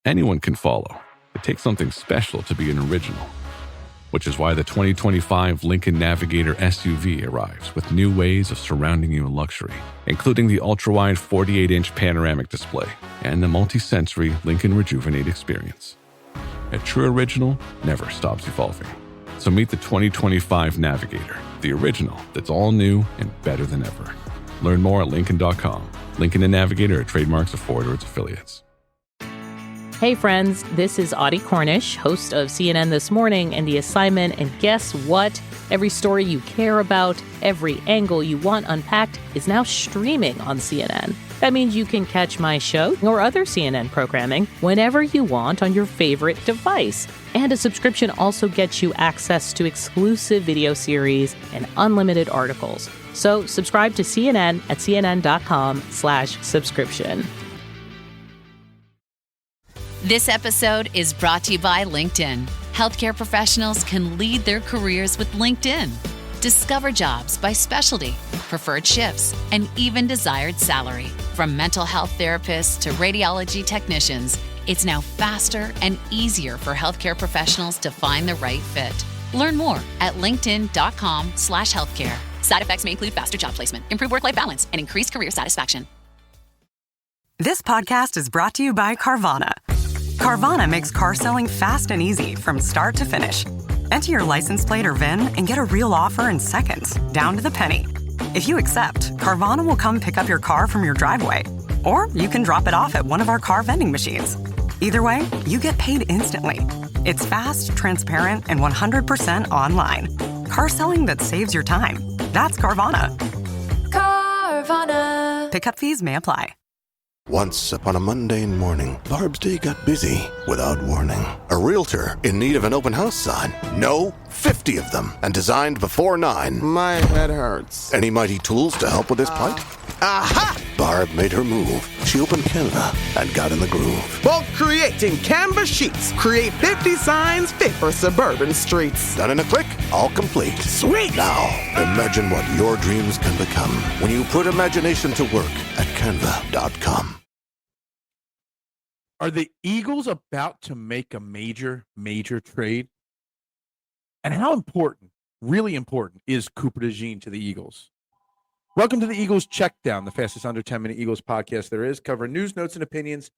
Anyone can follow. It takes something special to be an original. Which is why the 2025 Lincoln Navigator SUV arrives with new ways of surrounding you in luxury, including the ultra-wide 48-inch panoramic display and the multi-sensory Lincoln Rejuvenate experience. A true original never stops evolving. So meet the 2025 Navigator, the original that's all new and better than ever. Learn more at Lincoln.com. Lincoln and Navigator are trademarks of Ford or its affiliates. Hey friends, this is Audie Cornish, host of CNN This Morning and The Assignment, and guess what? Every story you care about, every angle you want unpacked is now streaming on CNN. That means you can catch my show or other CNN programming whenever you want on your favorite device. And a subscription also gets you access to exclusive video series and unlimited articles. So subscribe to CNN at cnn.com/subscription. This episode is brought to you by LinkedIn. Healthcare professionals can lead their careers with LinkedIn. Discover jobs by specialty, preferred shifts, and even desired salary. From mental health therapists to radiology technicians, it's now faster and easier for healthcare professionals to find the right fit. Learn more at linkedin.com/healthcare. Side effects may include faster job placement, improved work-life balance, and increased career satisfaction. This podcast is brought to you by Carvana. Carvana makes car selling fast and easy from start to finish. Enter your license plate or VIN and get a real offer in seconds, down to the penny. If you accept, Carvana will come pick up your car from your driveway. Or you can drop it off at one of our car vending machines. Either way, you get paid instantly. It's fast, transparent, and 100% online. Car selling that saves your time. That's Carvana. Carvana. Pickup fees may apply. Once upon a mundane morning, Barb's day got busy without warning. A realtor in need of an open house sign. No, 50 of them, and designed before 9. My head hurts. Any mighty tools to help with his plight? Aha! Barb made her move. She opened Canva and got in the groove. Bulk creating Canva sheets. Create 50 signs fit for suburban streets. Done in a click, all complete. Sweet! Now, imagine what your dreams can become when you put imagination to work at Canva.com. Are the Eagles about to make a major trade? And how important, really important, is Cooper DeJean to the Eagles? Welcome to the Eagles Checkdown, the fastest under 10-minute Eagles podcast there is, covering news, notes, and opinions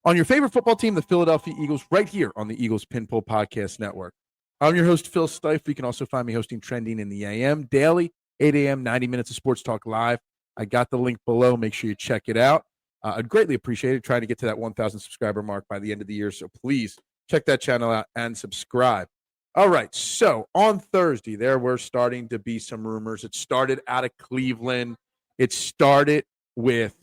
on your favorite football team, the Philadelphia Eagles, right here on the Eagles Pinpool Podcast Network. I'm your host, Phil Stife. You can also find me hosting Trending in the AM daily, 8 a.m., 90 minutes of sports talk live. I got the link below. Make sure you check it out. I'd greatly appreciate it, trying to get to that 1,000 subscriber mark by the end of the year. So please check that channel out and subscribe. All right. So on Thursday, there were starting to be some rumors. It started out of Cleveland. It started with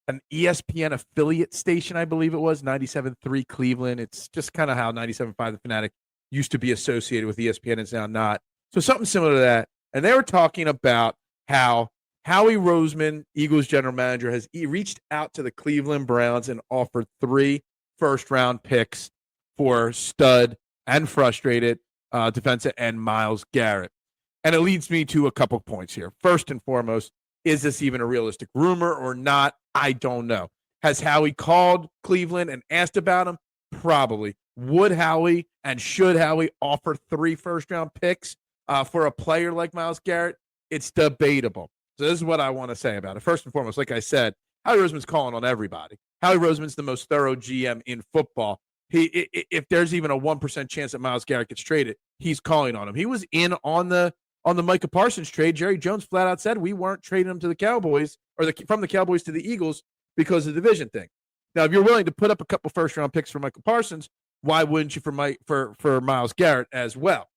an ESPN affiliate station, I believe it was, 97.3 Cleveland. It's just kind of how 97.5 The Fanatic used to be associated with ESPN. It's now not. So something similar to that. And they were talking about how Howie Roseman, Eagles general manager, has reached out to the Cleveland Browns and offered 3 first-round picks for stud and frustrated defensive end Myles Garrett. And it leads me to a couple points here. First and foremost, is this even a realistic rumor or not? I don't know. Has Howie called Cleveland and asked about him? Probably. Would Howie and should Howie offer 3 first-round picks for a player like Myles Garrett? It's debatable. So this is what I want to say about it. First and foremost, like I said, Howie Roseman's calling on everybody. Howie Roseman's the most thorough GM in football. If there's even a 1% chance that Myles Garrett gets traded, he's calling on him. He was in on the Micah Parsons trade. Jerry Jones flat out said we weren't trading him to the Cowboys or from the Cowboys to the Eagles because of the division thing. Now, if you're willing to put up a couple first-round picks for Micah Parsons, why wouldn't you for Myles Garrett as well?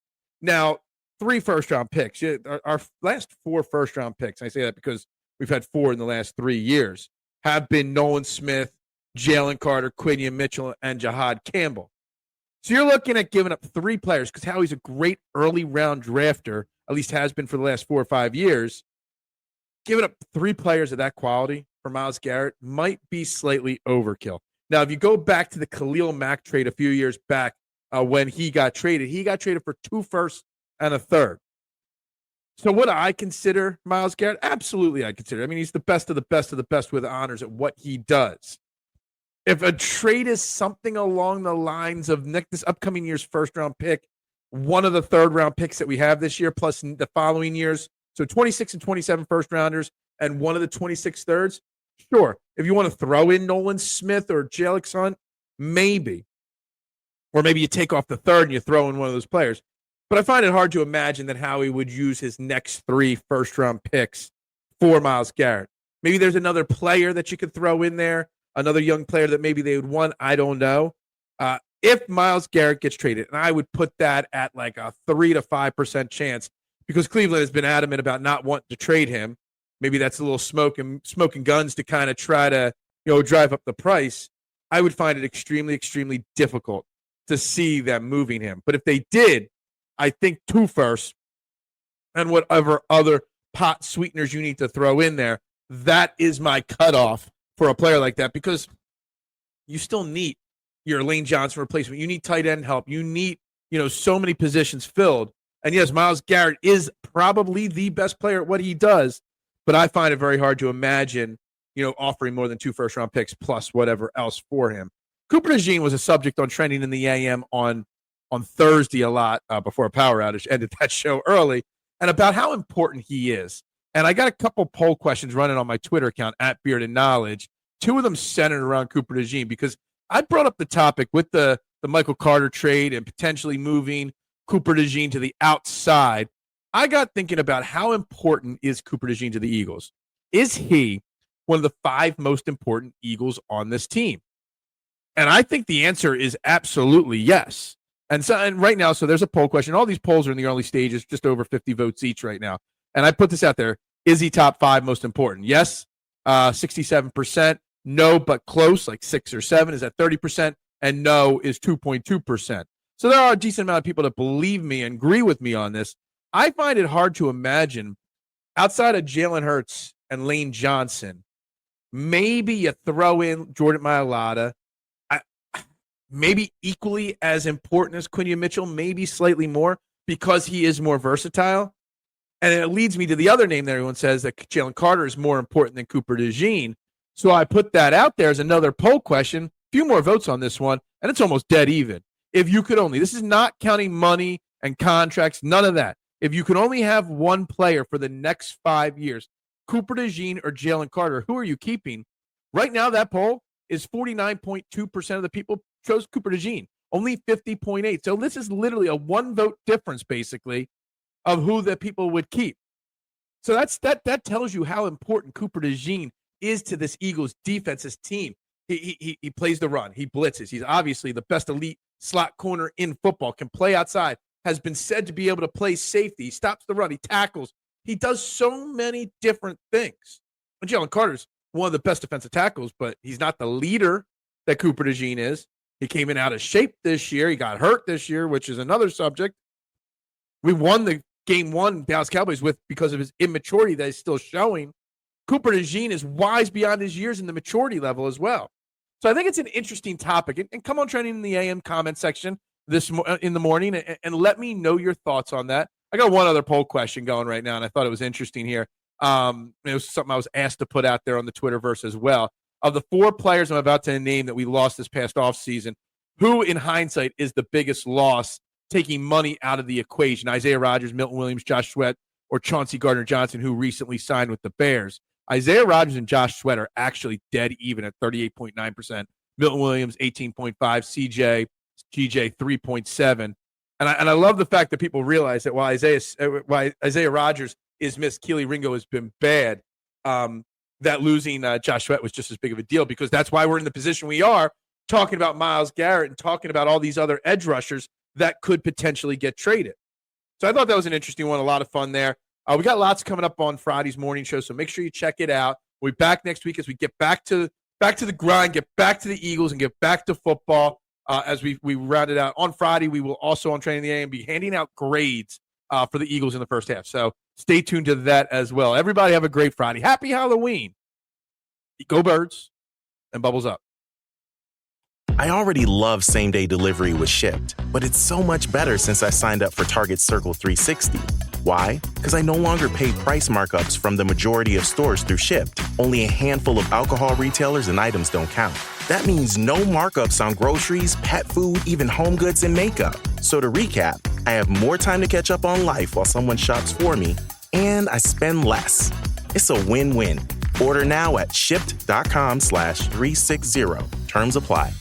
Now, 3 first-round picks. Our last 4 first-round picks, and I say that because we've had 4 in the last 3 years, have been Nolan Smith, Jalen Carter, Quinion Mitchell, and Jahad Campbell. So you're looking at giving up 3 players because Howie's a great early-round drafter, at least has been for the last 4 or 5 years. Giving up 3 players of that quality for Myles Garrett might be slightly overkill. Now, if you go back to the Khalil Mack trade a few years back when he got traded for 2 firsts and a 3rd. So would I consider Myles Garrett? Absolutely, I consider. I mean, he's the best of the best of the best with honors at what he does. if a trade is something along the lines of this upcoming year's first-round pick, one of the third-round picks that we have this year, plus the following years, so 26 and 27 first-rounders and one of the 26 thirds, sure. If you want to throw in Nolan Smith or Jalen Hunt, maybe. Or maybe you take off the third and you throw in one of those players. But I find it hard to imagine that Howie would use his next 3 first-round picks for Myles Garrett. Maybe there's another player that you could throw in there, another young player that maybe they would want. I don't know. If Myles Garrett gets traded, and I would put that at like a 3 to 5% chance because Cleveland has been adamant about not wanting to trade him. Maybe that's a little smoking guns to kind of try to, drive up the price. I would find it extremely, extremely difficult to see them moving him. But if they did, I think 2 firsts and whatever other pot sweeteners you need to throw in there, that is my cutoff for a player like that because you still need your Lane Johnson replacement. You need tight end help. You need, so many positions filled. And yes, Myles Garrett is probably the best player at what he does, but I find it very hard to imagine, offering more than 2 first-round picks plus whatever else for him. Cooper DeJean was a subject on Trending in the AM on Thursday a lot before a power outage ended that show early, and about how important he is. And I got a couple poll questions running on my Twitter account, @BeardandKnowledge. 2 of them centered around Cooper DeJean because I brought up the topic with the Michael Carter trade and potentially moving Cooper DeJean to the outside. I got thinking about how important is Cooper DeJean to the Eagles. Is he one of the 5 most important Eagles on this team? And I think the answer is absolutely yes. And right now, so there's a poll question. All these polls are in the early stages, just over 50 votes each right now. And I put this out there. Is he top 5 most important? Yes, 67%. No, but close, like 6 or 7 is at 30%. And no is 2.2%. So there are a decent amount of people that believe me and agree with me on this. I find it hard to imagine outside of Jalen Hurts and Lane Johnson, maybe you throw in Jordan Mailata, maybe equally as important as Quinion Mitchell, maybe slightly more because he is more versatile. And it leads me to the other name that everyone says that Jalen Carter is more important than Cooper DeJean. So I put that out there as another poll question. A few more votes on this one, and it's almost dead even. If you could only, this is not counting money and contracts, none of that. If you could only have one player for the next 5 years, Cooper DeJean or Jalen Carter, who are you keeping? Right now, that poll is 49.2% of the people chose Cooper DeJean, only 50.8%. So this is literally a 1 vote difference, basically, of who the people would keep. So that tells you how important Cooper DeJean is to this Eagles defense, this team. He plays the run. He blitzes. He's obviously the best elite slot corner in football, can play outside, has been said to be able to play safety. He stops the run. He tackles. He does so many different things. And Jalen Carter's one of the best defensive tackles, but he's not the leader that Cooper DeJean is. He came in out of shape this year. He got hurt this year, which is another subject. We won the game 1 Dallas Cowboys because of his immaturity that he's still showing. Cooper DeJean is wise beyond his years in the maturity level as well. So I think it's an interesting topic. And come on, Trending in the AM comment section in the morning and let me know your thoughts on that. I got one other poll question going right now, and I thought it was interesting here. It was something I was asked to put out there on the Twitterverse as well. Of the 4 players I'm about to name that we lost this past offseason, who in hindsight is the biggest loss taking money out of the equation? Isaiah Rodgers, Milton Williams, Josh Sweat, or Chauncey Gardner-Johnson, who recently signed with the Bears? Isaiah Rodgers and Josh Sweat are actually dead even at 38.9%. Milton Williams, 18.5%. GJ, 3.7%. And I love the fact that people realize that while Isaiah Rodgers is missed, Keely Ringo has been bad, that losing Josh Sweat was just as big of a deal because that's why we're in the position we are talking about Myles Garrett and talking about all these other edge rushers that could potentially get traded. So I thought that was an interesting one, a lot of fun there. We got lots coming up on Friday's morning show, so make sure you check it out. We'll be back next week as we get back to the grind, get back to the Eagles, and get back to football. As we round it out on Friday, we will also on Training the AM be handing out grades for the Eagles in the first half. So stay tuned to that as well. Everybody have a great Friday. Happy Halloween. Go Birds and Bubbles Up. I already love same-day delivery with Shipt, but it's so much better since I signed up for Target Circle 360. Why? Because I no longer pay price markups from the majority of stores through Shipt. Only a handful of alcohol retailers and items don't count. That means no markups on groceries, pet food, even home goods and makeup. So to recap, I have more time to catch up on life while someone shops for me, and I spend less. It's a win-win. Order now at shipped.com/360. Terms apply.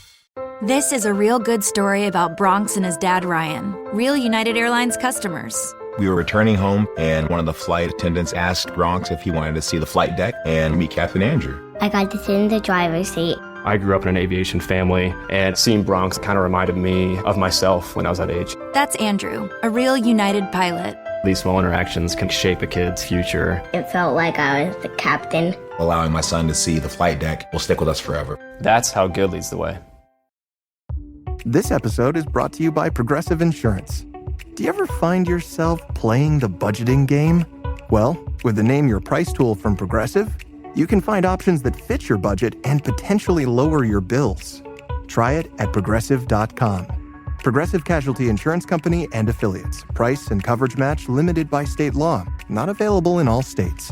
This is a real good story about Bronx and his dad, Ryan. Real United Airlines customers. We were returning home, and one of the flight attendants asked Bronx if he wanted to see the flight deck and meet Captain Andrew. I got to sit in the driver's seat. I grew up in an aviation family, and seeing Bronx kind of reminded me of myself when I was that age. That's Andrew, a real United pilot. These small interactions can shape a kid's future. It felt like I was the captain. Allowing my son to see the flight deck will stick with us forever. That's how good leads the way. This episode is brought to you by Progressive Insurance. Do you ever find yourself playing the budgeting game? Well, with the Name Your Price tool from Progressive, you can find options that fit your budget and potentially lower your bills. Try it at Progressive.com. Progressive Casualty Insurance Company and Affiliates. Price and coverage match limited by state law. Not available in all states.